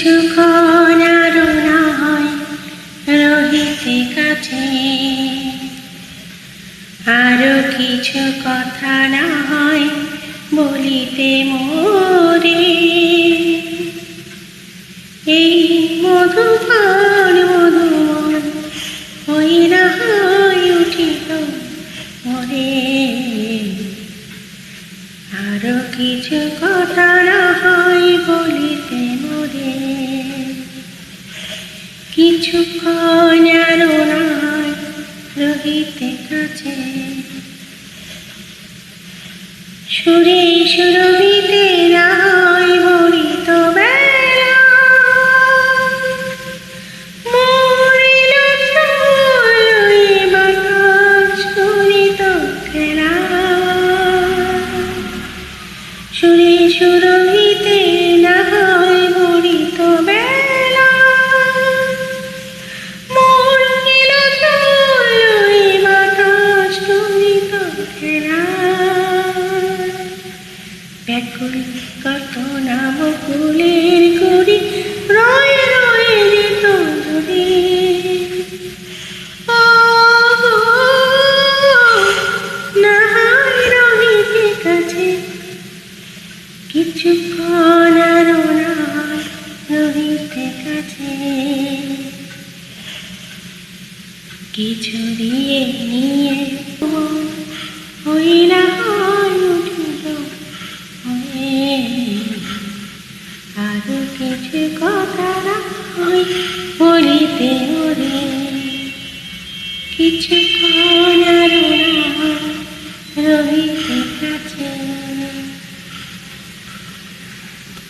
কিছুক্ষণ আরো না হয় রহিতে কাছে, আরো কিছু কথা না হয় বলিতে মোরে। এই মধুপান মধুমন হই না হয় উঠিল মোরে। আরো কিছু কথা না হয় বলিতে মোরে। কিছুক্ষণ আরো না হয় রহিতে কাছে, সুরে সুরভিতে না হয় মরিত বেলা। মরিল চলই বাতাস করিত খেলা। সুরে সুরভিতে না হয় মরিত বেলা। মরিল চলই বাতাস করিত খেলা। ব্যাকুল কত নাম কুলের করি রয়ে রয়ে যেত যদি। না হয় রহিতে কাছে, কিছুক্ষণ আরো না হয় রহিতে কাছে। কিছু দিয়ে নিয়ে হই না হয় উঠিল মোরে। আরো কিছু কথা না হয় বলিতে মোরে। কিছুক্ষণ আরো না হয় রহিতে কাছে।